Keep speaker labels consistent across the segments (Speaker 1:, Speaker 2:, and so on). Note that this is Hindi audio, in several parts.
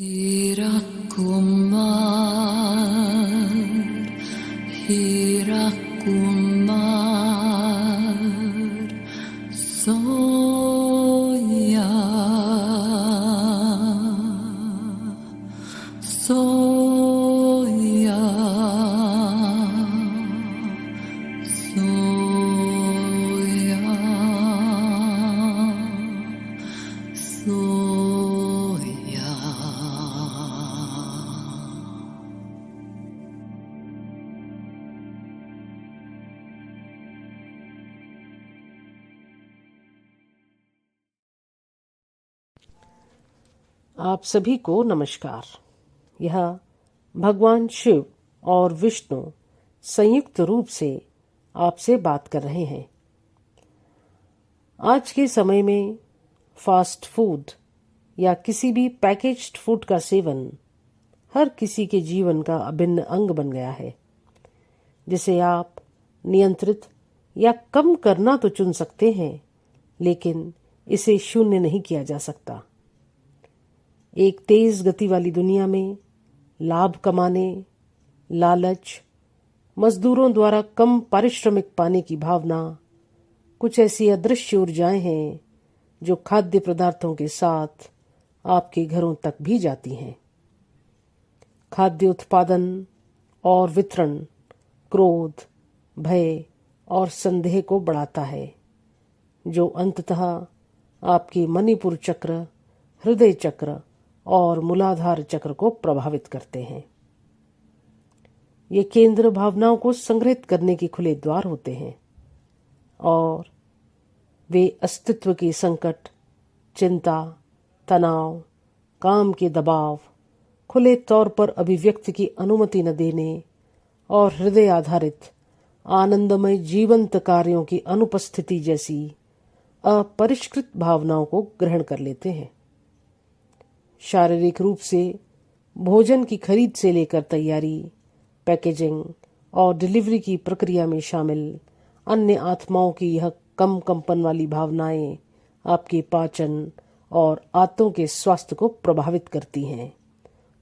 Speaker 1: हीरा कुमार, हीरा कुमार सोया, सोया, सोया, सोया।
Speaker 2: आप सभी को नमस्कार। यह भगवान शिव और विष्णु संयुक्त रूप से आपसे बात कर रहे हैं। आज के समय में फास्ट फूड या किसी भी पैकेज्ड फूड का सेवन हर किसी के जीवन का अभिन्न अंग बन गया है, जिसे आप नियंत्रित या कम करना तो चुन सकते हैं, लेकिन इसे शून्य नहीं किया जा सकता। एक तेज गति वाली दुनिया में लाभ कमाने, लालच, मजदूरों द्वारा कम पारिश्रमिक पाने की भावना, कुछ ऐसी अदृश्य ऊर्जाएं हैं जो खाद्य पदार्थों के साथ आपके घरों तक भी जाती हैं। खाद्य उत्पादन और वितरण क्रोध, भय और संदेह को बढ़ाता है, जो अंततः आपके मणिपुर चक्र, हृदय चक्र और मूलाधार चक्र को प्रभावित करते हैं। ये केंद्र भावनाओं को संग्रहित करने के खुले द्वार होते हैं और वे अस्तित्व के संकट, चिंता, तनाव, काम के दबाव, खुले तौर पर अभिव्यक्ति की अनुमति न देने और हृदय आधारित आनंदमय जीवंत कार्यों की अनुपस्थिति जैसी अपरिष्कृत भावनाओं को ग्रहण कर लेते हैं। शारीरिक रूप से भोजन की खरीद से लेकर तैयारी, पैकेजिंग और डिलीवरी की प्रक्रिया में शामिल अन्य आत्माओं की यह कम कंपन वाली भावनाएं आपके पाचन और आंतों के स्वास्थ्य को प्रभावित करती हैं,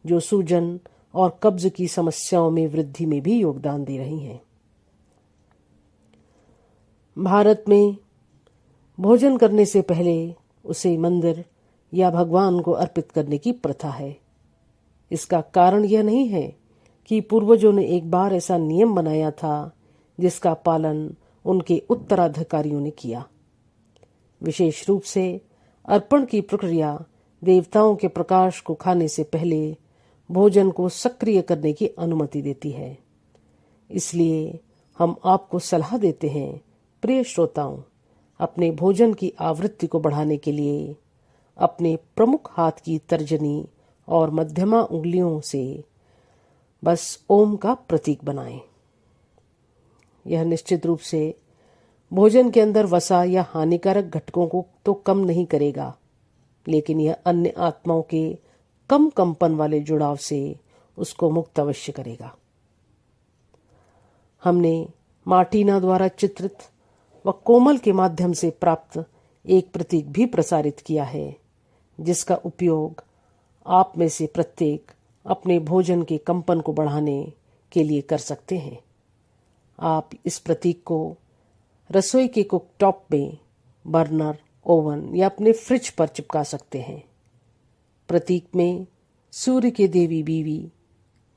Speaker 2: जो सूजन और कब्ज की समस्याओं में वृद्धि में भी योगदान दे रही हैं। भारत में भोजन करने से पहले उसे मंदिर या भगवान को अर्पित करने की प्रथा है। इसका कारण यह नहीं है कि पूर्वजों ने एक बार ऐसा नियम बनाया था जिसका पालन उनके उत्तराधिकारियों ने किया। विशेष रूप से अर्पण की प्रक्रिया देवताओं के प्रकाश को खाने से पहले भोजन को सक्रिय करने की अनुमति देती है। इसलिए हम आपको सलाह देते हैं, प्रिय श्रोताओं, अपने भोजन की आवृत्ति को बढ़ाने के लिए अपने प्रमुख हाथ की तर्जनी और मध्यमा उंगलियों से बस ओम का प्रतीक बनाएं। यह निश्चित रूप से भोजन के अंदर वसा या हानिकारक घटकों को तो कम नहीं करेगा, लेकिन यह अन्य आत्माओं के कम कंपन वाले जुड़ाव से उसको मुक्त अवश्य करेगा। हमने मार्टिना द्वारा चित्रित व कोमल के माध्यम से प्राप्त एक प्रतीक भी प्रसारित किया है, जिसका उपयोग आप में से प्रत्येक अपने भोजन के कंपन को बढ़ाने के लिए कर सकते हैं। आप इस प्रतीक को रसोई के कुकटॉप में, बर्नर, ओवन या अपने फ्रिज पर चिपका सकते हैं। प्रतीक में सूर्य के देवी बीवी,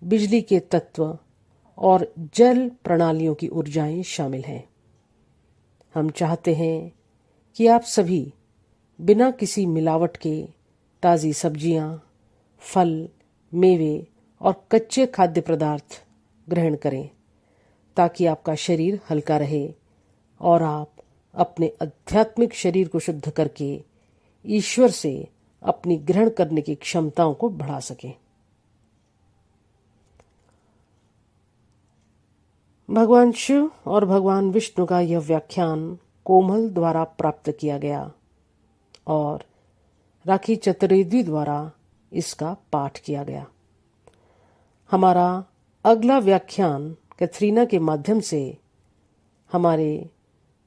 Speaker 2: बिजली के तत्व और जल प्रणालियों की ऊर्जाएं शामिल हैं। हम चाहते हैं कि आप सभी बिना किसी मिलावट के ताज़ी सब्जियां, फल, मेवे और कच्चे खाद्य पदार्थ ग्रहण करें, ताकि आपका शरीर हल्का रहे और आप अपने आध्यात्मिक शरीर को शुद्ध करके ईश्वर से अपनी ग्रहण करने की क्षमताओं को बढ़ा सकें। भगवान शिव और भगवान विष्णु का यह व्याख्यान कोमल द्वारा प्राप्त किया गया और राखी चतुर्वेदी द्वारा इसका पाठ किया गया। हमारा अगला व्याख्यान कैथरीना के माध्यम से हमारे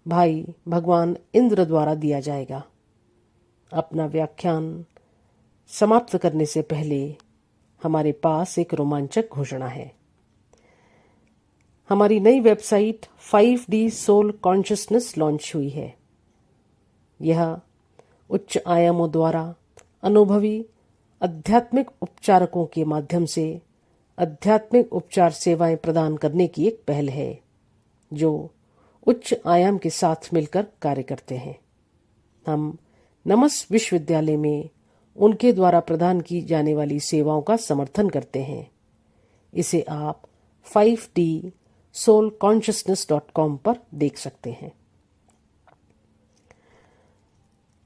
Speaker 2: भाई भगवान इंद्र द्वारा दिया जाएगा। अपना व्याख्यान समाप्त करने से पहले हमारे पास एक रोमांचक घोषणा है। हमारी नई website 5D soul consciousness launch हुई है। यह उच्च आयामों द्वारा अनुभवी आध्यात्मिक उपचारकों के माध्यम से आध्यात्मिक उपचार सेवाएं प्रदान करने की एक पहल है जो उच्च आयाम के साथ मिलकर कार्य करते हैं। हम नमस विश्वविद्यालय में उनके द्वारा प्रदान की जाने वाली सेवाओं का समर्थन करते हैं। इसे आप 5dsoulconsciousness.com पर देख सकते हैं।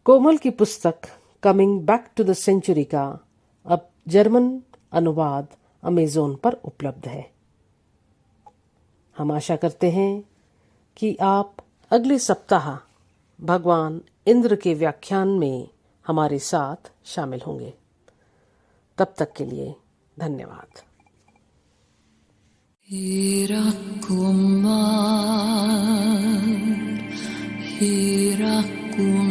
Speaker 2: कोमल की पुस्तक coming back to the century का अब जर्मन अनुवाद अमेज़न पर उपलब्ध है। हम आशा करते हैं कि आप अगले सप्ताह भगवान इंद्र के व्याख्यान में हमारे साथ शामिल होंगे। तब तक के लिए धन्यवाद।
Speaker 1: Hirakumar, Hirakumar.